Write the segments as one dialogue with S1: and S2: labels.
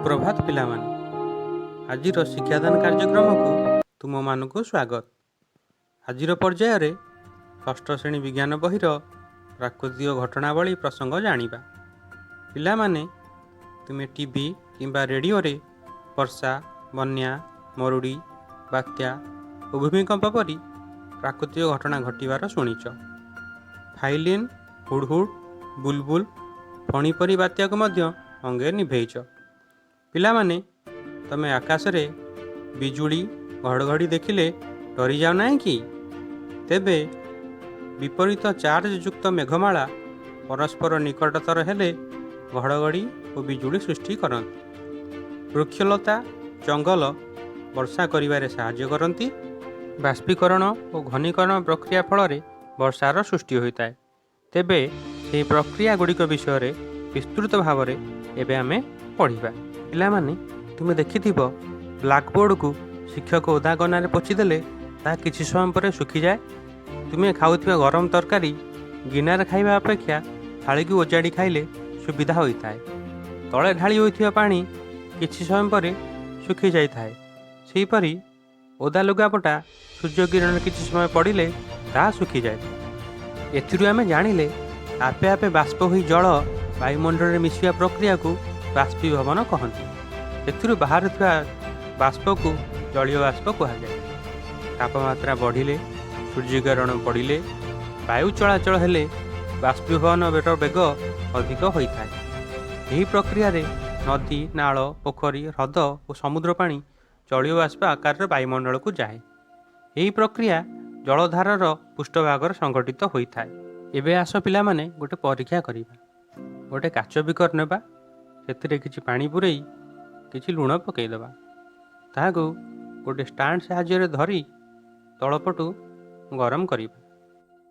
S1: सुप्रभात पिलामाने आजिर शिक्षादान कार्यक्रम को तुम मानक स्वागत। आजिर पर्यायर षष्ठ श्रेणी विज्ञान बहिर प्राकृतिक घटनावली प्रसंग जानिबा। पिलामाने तुमे टीवी किंबा रेडियो रे वर्षा, बन्या, मरुड़ी, बात्या और भूमिकंप परी प्राकृतिक घटना घटिबार शुणिच। फाइलिन, हुडहुड, बुलबुल, फणी परी बात्या को मध्य अंगे निभेच। पिलामाने तमे आकाश रे बिजुली घड़घड़ी देखिले डरी जाओ ना कि? तेबे विपरीत चार्ज युक्त मेघमाला परस्पर निकटतर हेले घड़घड़ी और बिजुली सृष्टि करती। वृक्षलता जंगल वर्षा करिबारे साहाय्य करती। बाष्पीकरण और घनीकरण प्रक्रिया फल वर्षार सृष्टि होता है। तेबे से प्रक्रिया गुड़िक विषय रे विस्तृत भाव में एबे आमे पढ़िबा। पिलामाने तुमे देखिथिबो ब्लैकबोर्ड को शिक्षक ओदा गनारे पोछिदेले ता किछि समय पर सुखी जाए। तुमे खाउथिबा गरम तरकारी गिनार खाइबा अपेक्षा थाली को ओजाड़ी खाइले सुविधा होता है। तले ढाली होइथिबा पानी किछि समय पर सुखी जाई थाए। सेहीपरि ओदा लुगापटा सूर्य किरण किछि समय पड़िले ता सुखी जाए। एथिरु आमे जानिले आपे आपे बाष्प होई जल वायुमंडल में मिसिया प्रक्रिया को बाष्पीभवन कहती। एथिरु बाहर थिबा बाष्प को जलीय बाष्प कहुए। तापमात्रा बढ़िले, सूर्यकिरण पड़िले, वायु चलाचल हेले बाष्पीभवन वेग अधिक होता है। यही प्रक्रिया रे नदी, नाल, पोखरी, ह्रद और समुद्र पानी जलीय बाष्प आकार वायुमंडल को जाए। यही प्रक्रिया जलधारार पृष्ठभाग संघटित होता है। एबे आस पिलामाने गोटे परीक्षा करिबा। गोटे काच बिकर नेबा, सेतिरे किछि पानी पुरई किछि लुण पकईदेवा। ताहाको गोटे स्टांड साहाय्य धरी तलपटू गरम करिबा।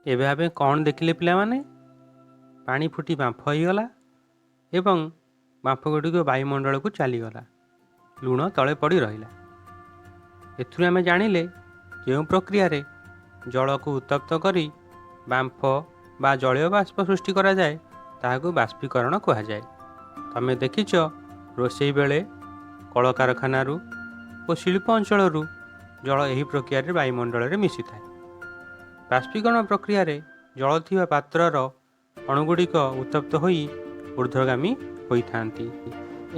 S1: एबे आबे कौन देखिले पिलामाने? पानी फुटी बांफ होइगला एवं बांफ गुड़िक वायुमंडल को चलीगला। लुण तले पड़ी रहिला। एथुरु आमे जानिले जो प्रक्रिया रे जल को उत्तप्त करी बांफ बा जलीय बाष्प सृष्टि करा जाए ताहाको बाष्पीकरण कहा जाए। तमे देखिच रोषेई बेले कल कारखाना और शिल्प अंचल जल यही प्रक्रिया रे वायुमंडल रे मिसी थाए। बाष्पीकरण प्रक्रिया रे जल थिबा पात्रर अणुगुड़िक उत्तप्त होई ऊर्ध्वगामी होइथांती।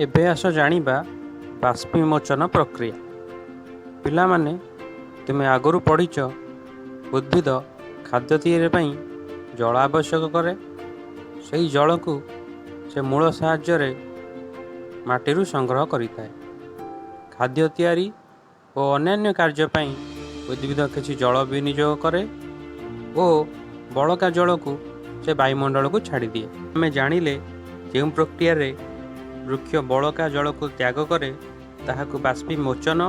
S1: एबे आस जानिबा बाष्पीमोचन प्रक्रिया। पिलामाने तुमे आगुरु पढ़िच उद्भिद खाद्य तैयारी पई जल आवश्यक करे। सही जल को से मूल साहाय्य माटीरू संग्रह करिथाए। खाद्य तैयारी और अन्यान्य कार्य पई उद्भिद किछि जल विनियोग करे और बड़का जल को से वायुमंडल को छाड़ी दिए। आमे जानिले जो प्रक्रिया रे वृक्ष बड़का जल को त्याग करे ताहाको बाष्पीमोचन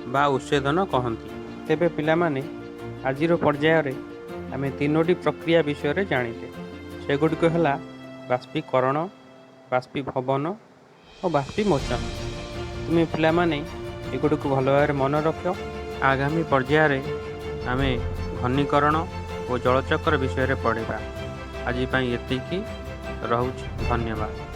S1: बा उच्छेदन कहती। तेबे पिलामाने आजिर पर्यायर आमे तीनोटी प्रक्रिया विषय रे जानिले। सेगुड़िक है बाष्पीकरण, बाष्पीभवन और बाष्पीमोचन। तुम पिलामाने एगुड़िक भल भाव मन रख। आगामी पर्यायर आमे घनीकरण और जलचक्र विषय रे पढ़िबा। आज एतिकी रहुछि। धन्यवाद।